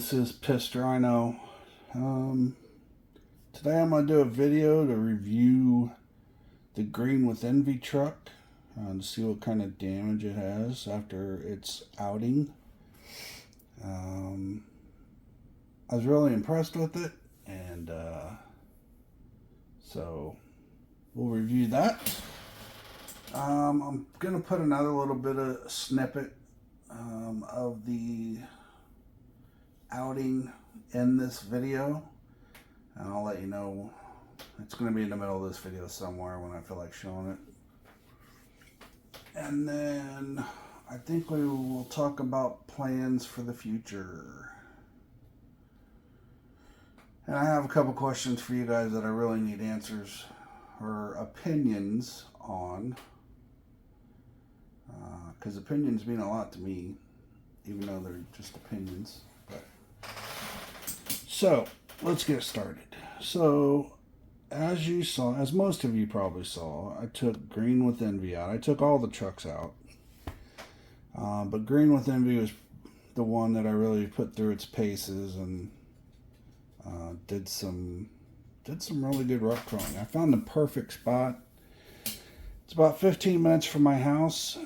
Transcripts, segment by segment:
this is Pister, I know. Today I'm going to do a video to review the Green with Envy truck to see what kind of damage it has after its outing. I was really impressed with it, and so we'll review that. I'm going to put another little bit of snippet of the outing in this video, and I'll let you know. It's going to be in the middle of this video somewhere when I feel like showing it. And then I think we will talk about plans for the future. And I have a couple questions for you guys that I really need answers or opinions on, because opinions mean a lot to me, even though they're just opinions. So let's get started. So as you saw, as most of you probably saw, I took Green with Envy out. I took all the trucks out, but Green with Envy was the one that I really put through its paces and did some really good rock crawling. I found the perfect spot. It's about 15 minutes from my house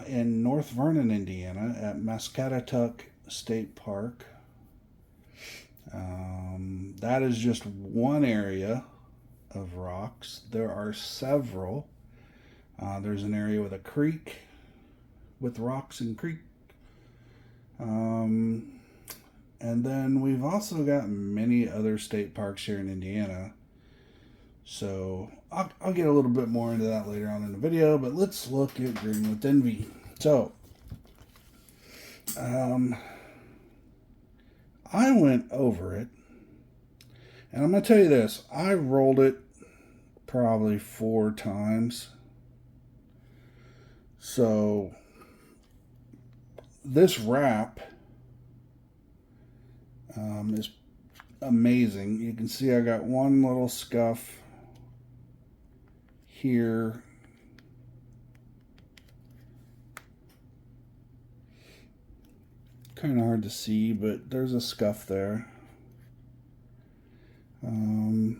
in North Vernon, Indiana, at Muscatatuck State Park. That is just one area of rocks. There are several. There's an area with a creek, with rocks and creek. And then we've also got many other state parks here in Indiana. So I'll get a little bit more into that later on in the video, but let's look at Green with Envy. So, I went over it, and I'm going to tell you this. I rolled it probably 4 times. So, this wrap is amazing. You can see I got one little scuff here. Kind of hard to see, but there's a scuff there. Other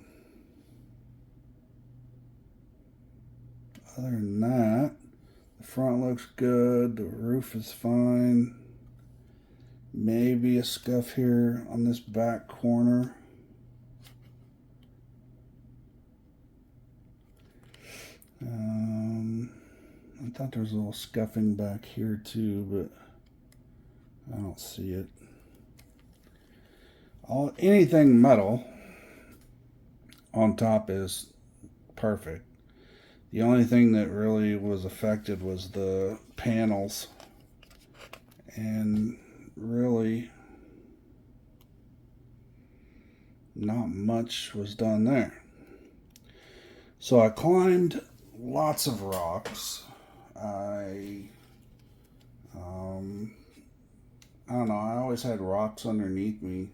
than that, the front looks good. The roof is fine. Maybe a scuff here on this back corner. I thought there was a little scuffing back here too, but I don't see it. Anything metal on top is perfect. The only thing that really was affected was the panels, and really not much was done there. So I climbed lots of rocks. I don't know, I always had rocks underneath me,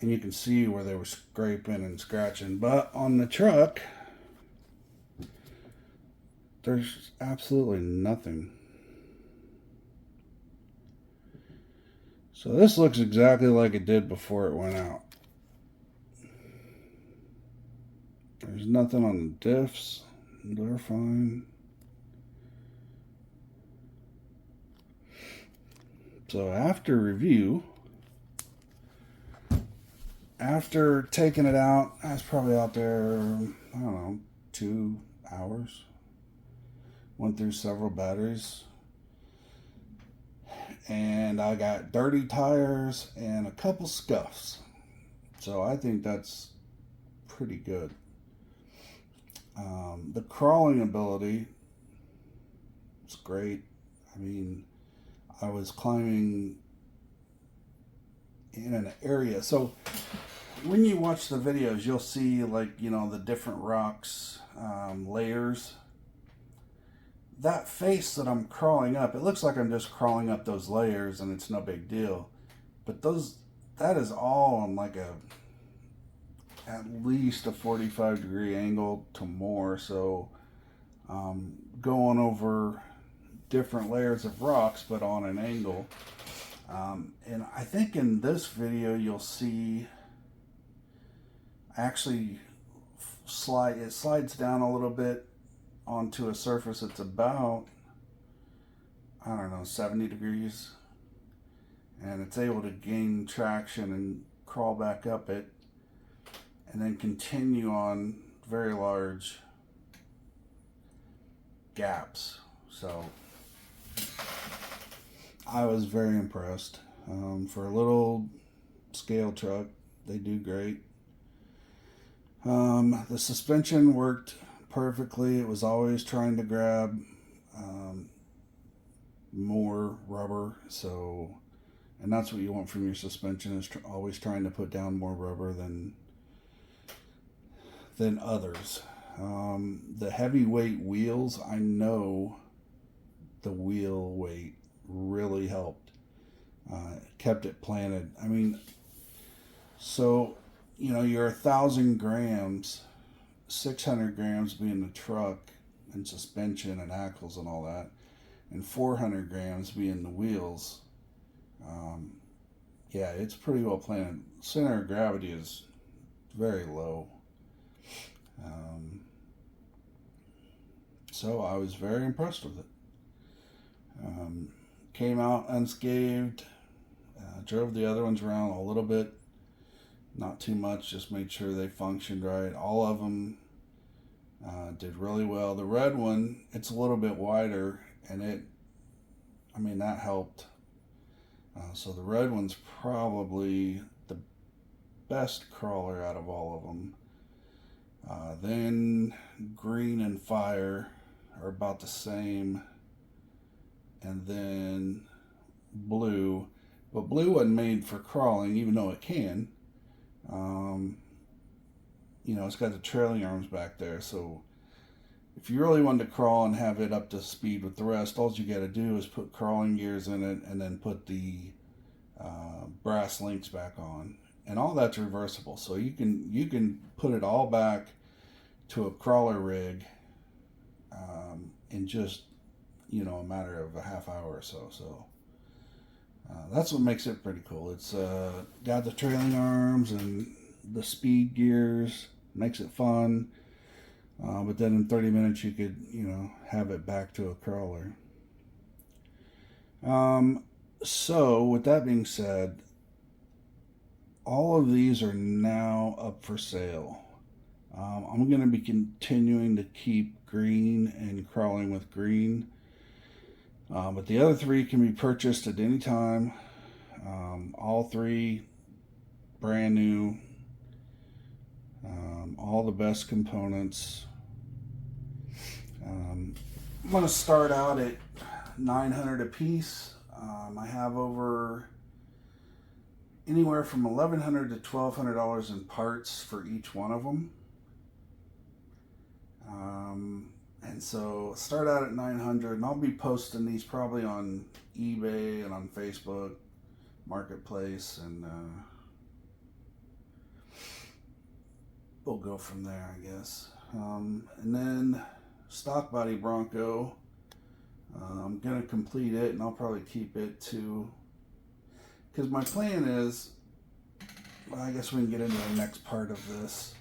and you can see where they were scraping and scratching. But on the truck, there's absolutely nothing. So this looks exactly like it did before it went out. There's nothing on the diffs. They're fine. So after review, after taking it out, I was probably out there, I don't know, 2 hours. Went through several batteries. And I got dirty tires and a couple scuffs. So I think that's pretty good. The crawling ability is great. I mean, I was climbing in an area. So when you watch the videos, you'll see, like, you know, the different rocks, layers. That face that I'm crawling up, it looks like I'm just crawling up those layers and it's no big deal. But that is all on like at least a 45-degree angle to more. So going over different layers of rocks, but on an angle. And I think in this video you'll see actually it slides down a little bit onto a surface that's about, I don't know, 70 degrees, and it's able to gain traction and crawl back up it and then continue on very large gaps. So I was very impressed. For a little scale truck, they do great. The suspension worked perfectly. It was always trying to grab more rubber, and that's what you want from your suspension, is always trying to put down more rubber than others. The heavyweight wheels, I know the wheel weight really helped. Kept it planted. I mean, so, you know, you're 1,000 grams, 600 grams being the truck and suspension and axles and all that, and 400 grams being the wheels. Yeah, it's pretty well planted. Center of gravity is very low. So I was very impressed with it. Came out unscathed. Drove the other ones around a little bit, not too much, just made sure they functioned right. All of them did really well. The red one, it's a little bit wider, and that helped. So the red one's probably the best crawler out of all of them. Then green and fire are about the same, and then blue. But blue wasn't made for crawling, even though it can. It's got the trailing arms back there, so if you really wanted to crawl and have it up to speed with the rest, all you got to do is put crawling gears in it and then put the brass links back on, and all that's reversible. So you can put it all back to a crawler rig in just a matter of a half hour or so. So that's what makes it pretty cool. It's got the trailing arms and the speed gears, makes it fun. But then in 30 minutes you could, have it back to a crawler. So with that being said, all of these are now up for sale. I'm going to be continuing to keep green and crawling with green. But the other three can be purchased at any time. All three brand new. All the best components. I'm going to start out at $900 a piece. I have over anywhere from $1,100 to $1,200 in parts for each one of them. And so start out at $900, and I'll be posting these probably on eBay and on Facebook Marketplace, and we'll go from there, I guess. And then stock body Bronco, I'm gonna complete it, and I'll probably keep it too, because my plan is, well, I guess we can get into the next part of this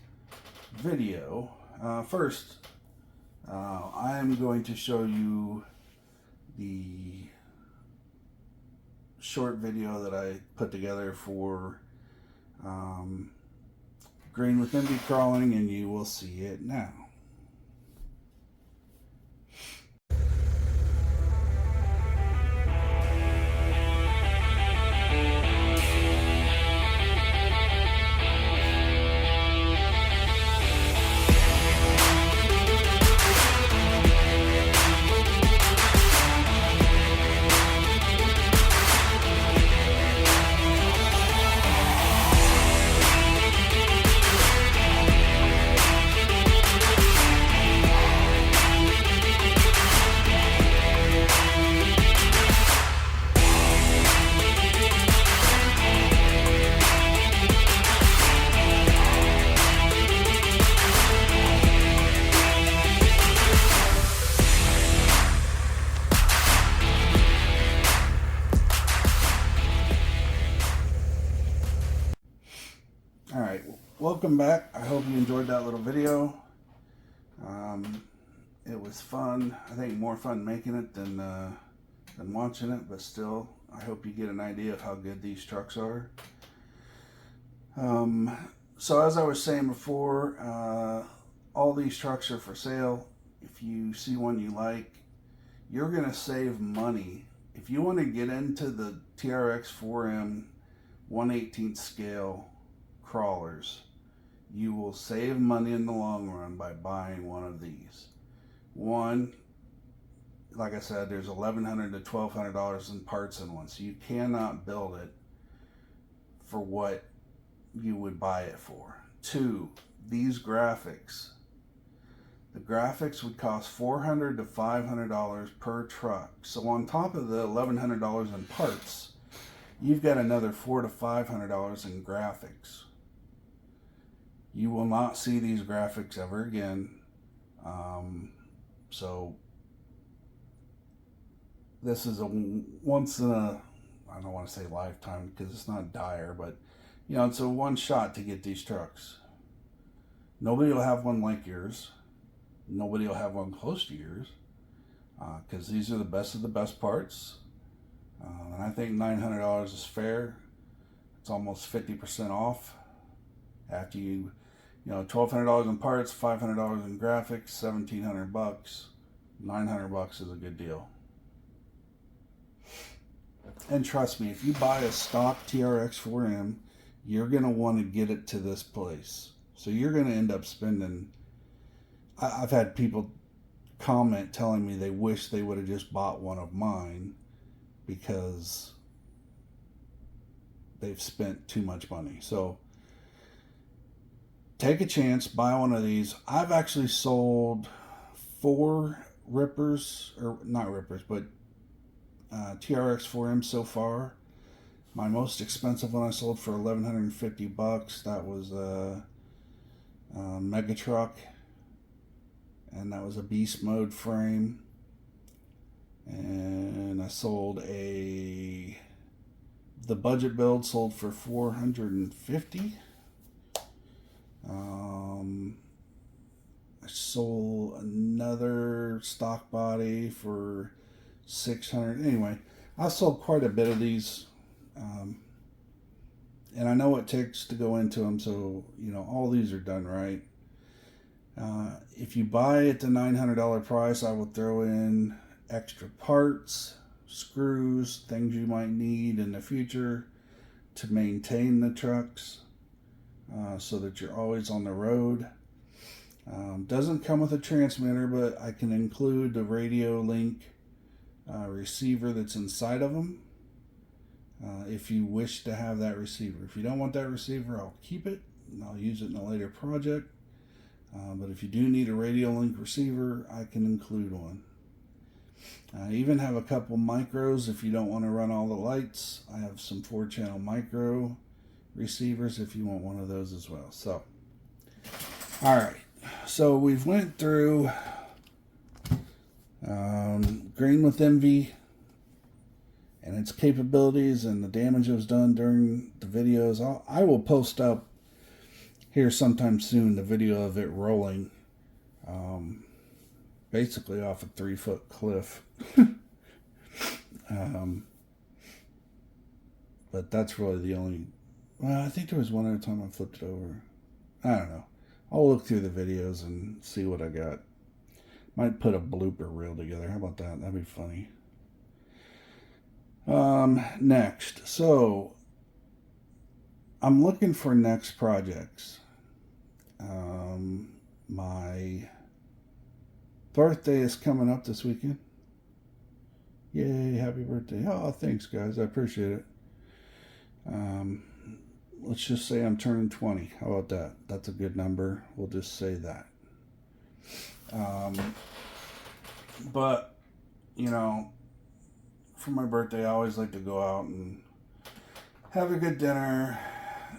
video. First, I am going to show you the short video that I put together for Green with Envy crawling, and you will see it now. welcome back. I hope you enjoyed that little video. It was fun. I think more fun making it than watching it, but still, I hope you get an idea of how good these trucks are. So as I was saying before, all these trucks are for sale. If you see one you like, you're going to save money. If you want to get into the Trx4m 1/18 scale crawlers, you will save money in the long run by buying one of these. One, like I said, there's $1,100 to $1,200 in parts in one, so you cannot build it for what you would buy it for. Two, these graphics. The graphics would cost $400 to $500 per truck. So on top of the $1,100 in parts, you've got another $400 to $500 in graphics. You will not see these graphics ever again. So this is a once in a, I don't want to say lifetime because it's not dire, but you know, it's a one shot to get these trucks. Nobody will have one like yours. Nobody will have one close to yours, because these are the best of the best parts. And I think $900 is fair. It's almost 50% off. After you know, $1,200 in parts, $500 in graphics, $1,700 bucks. $900 is a good deal. And trust me, if you buy a stock Trx4m, you're going to want to get it to this place. So you're going to end up spending, I've had people comment telling me they wish they would have just bought one of mine because they've spent too much money. So take a chance, buy one of these. I've actually sold 4 rippers, or not rippers, but Trx4m so far. My most expensive one I sold for $1,150. That was a mega truck, and that was a beast mode frame. And I sold the budget build sold for $450. I sold another stock body for $600. Anyway, I sold quite a bit of these, and I know what it takes to go into them, so you know all these are done right. If you buy at the $900 price, I will throw in extra parts, screws, things you might need in the future to maintain the trucks, so that you're always on the road. Doesn't come with a transmitter, but I can include the radio link receiver that's inside of them, if you wish to have that receiver. If you don't want that receiver, I'll keep it and I'll use it in a later project. But if you do need a radio link receiver, I can include one. I even have a couple micros if you don't want to run all the lights. I have some 4-channel micro receivers if you want one of those as well. So, all right. So we've went through Green with Envy and its capabilities and the damage it was done during the videos. I will post up here sometime soon the video of it rolling, basically off a 3-foot cliff. But that's really the only, well, I think there was one other time I flipped it over. I don't know. I'll look through the videos and see what I got. Might put a blooper reel together. How about that? That'd be funny. Next. So, I'm looking for next projects. My birthday is coming up this weekend. Yay, happy birthday. Oh, thanks, guys. I appreciate it. Let's just say I'm turning 20. How about that? That's a good number. We'll just say that. But, you know, for my birthday, I always like to go out and have a good dinner.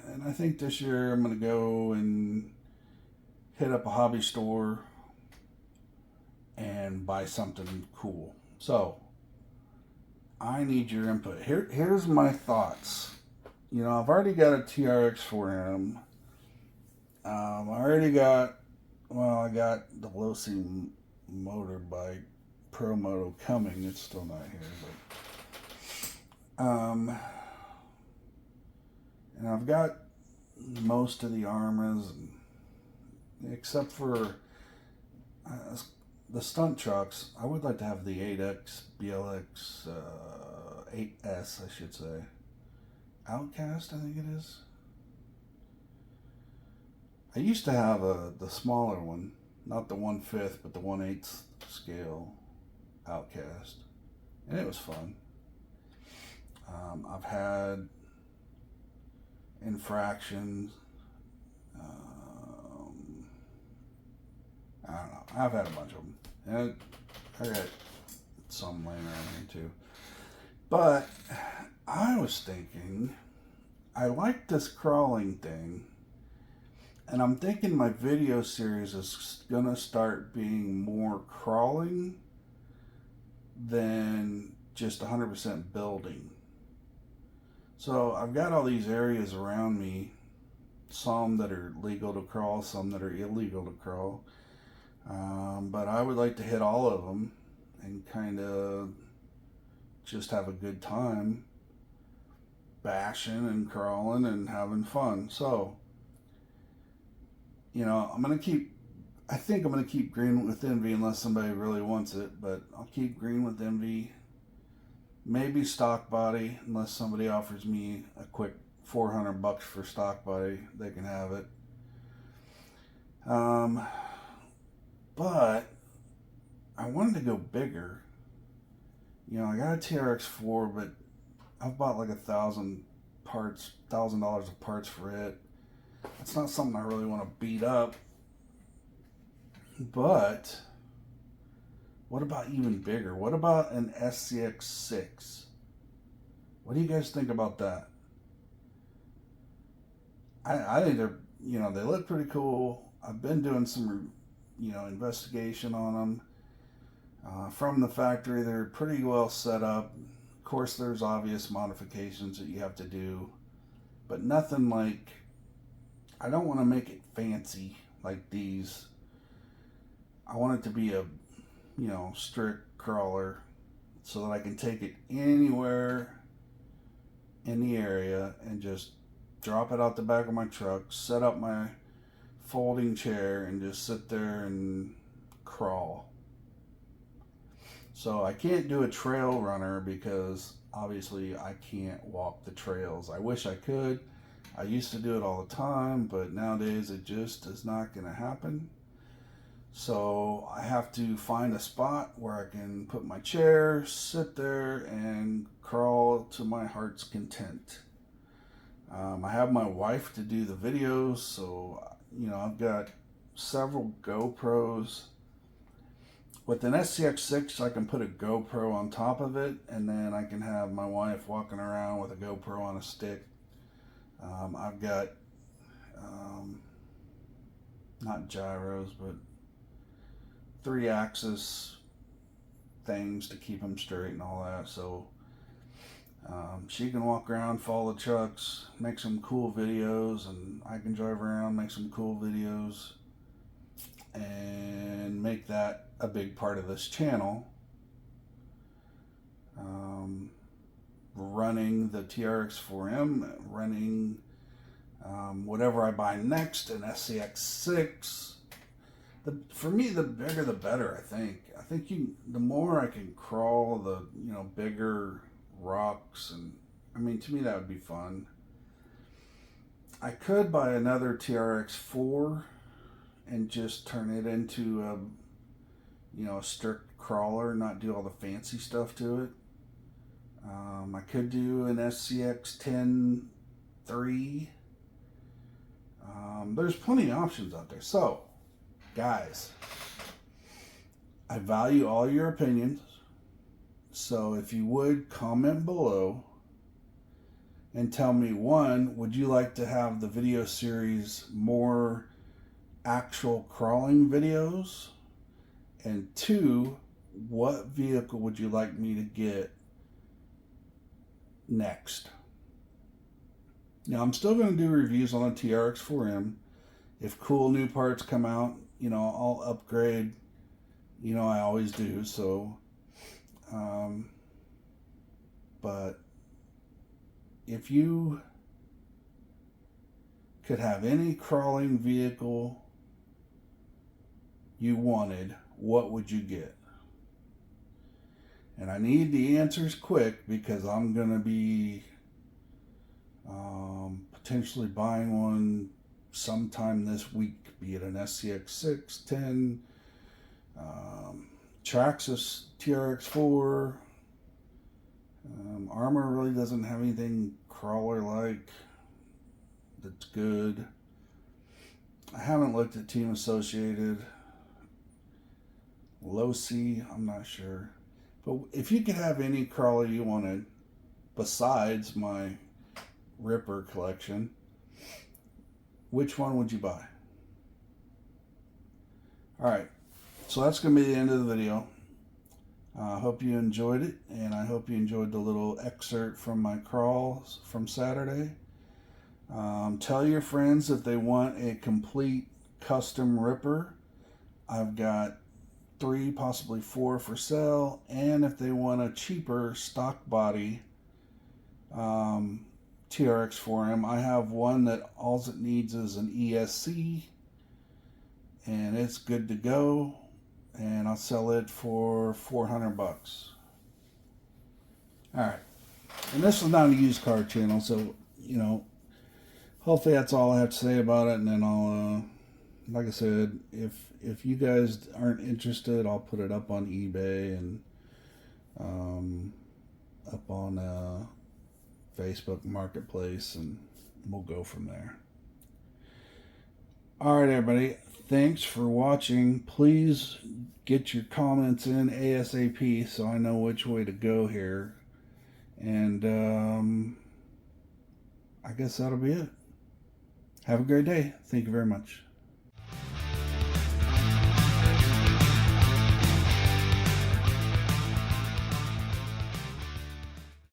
And I think this year I'm going to go and hit up a hobby store and buy something cool. So, I need your input. Here's my thoughts. You know, I've already got a Trx4m, I already got, well, I got the low-C motorbike Pro Moto coming. It's still not here, but and I've got most of the armors, except for the stunt trucks. I would like to have the 8X, BLX, 8S, I should say. Outcast, I think it is. I used to have the smaller one, not the 1/5, but the 1/8 scale Outcast, and it was fun. I've had Infractions. I don't know. I've had a bunch of them, and I got some laying around here too. But I was thinking, I like this crawling thing, and I'm thinking my video series is gonna start being more crawling than just 100% building. So I've got all these areas around me, some that are legal to crawl, some that are illegal to crawl. But I would like to hit all of them and kind of just have a good time bashing and crawling and having fun. So, you know, I think I'm going to keep Green with Envy unless somebody really wants it, but I'll keep Green with Envy. Maybe stock body, unless somebody offers me a quick $400 for stock body, they can have it. But I wanted to go bigger. You know, I got a TRX4, but I've bought like $1,000 of parts for it. It's not something I really want to beat up. But what about even bigger? What about an SCX6? What do you guys think about that? I think they're, you know, they look pretty cool. I've been doing some, you know, investigation on them. From the factory, they're pretty well set up. Of course, there's obvious modifications that you have to do, but nothing like, I don't want to make it fancy like these. I want it to be a, you know, strict crawler so that I can take it anywhere in the area and just drop it out the back of my truck, set up my folding chair, and just sit there and crawl. So I can't do a trail runner because obviously I can't walk the trails. I wish I could. I used to do it all the time, but nowadays it just is not going to happen. So I have to find a spot where I can put my chair, sit there, and crawl to my heart's content. I have my wife to do the videos, so, you know, I've got several GoPros. With an SCX6, I can put a GoPro on top of it, and then I can have my wife walking around with a GoPro on a stick. I've got, not gyros, but 3-axis things to keep them straight and all that. So she can walk around, follow the trucks, make some cool videos, and I can drive around, make some cool videos, and make that a big part of this channel. Running the TRX4m, running whatever I buy next, an SCX6. For me, the bigger the better. I think the more I can crawl, the, you know, bigger rocks, and I mean, to me that would be fun. I could buy another TRX4 and just turn it into a, you know, a strict crawler, not do all the fancy stuff to it. I could do an SCX10 3. There's plenty of options out there. So, guys, I value all your opinions. So if you would comment below and tell me, one, would you like to have the video series more actual crawling videos? And two, what vehicle would you like me to get next? Now, I'm still going to do reviews on the TRX4m, If cool new parts come out, I'll upgrade. I always do. So, but if you could have any crawling vehicle you wanted, what would you get? And I need the answers quick because I'm going to be potentially buying one sometime this week, be it an SCX6, 10, Traxxas TRX4. Armor really doesn't have anything crawler-like that's good. I haven't looked at Team Associated. Low C, I'm not sure. But if you could have any crawler you wanted besides my Ripper collection, which one would you buy? Alright, so that's going to be the end of the video. I hope you enjoyed it, and I hope you enjoyed the little excerpt from my crawls from Saturday. Tell your friends if they want a complete custom Ripper. I've got 3, possibly 4 for sale, and if they want a cheaper stock body Trx4m, I have one that all it needs is an ESC and it's good to go, and I'll sell it for $400. Alright, and this is not a used car channel, so hopefully that's all I have to say about it, and then I'll like I said, if you guys aren't interested, I'll put it up on eBay and up on Facebook Marketplace, and we'll go from there. Alright everybody, thanks for watching. Please get your comments in ASAP so I know which way to go here. And I guess that'll be it. Have a great day. Thank you very much.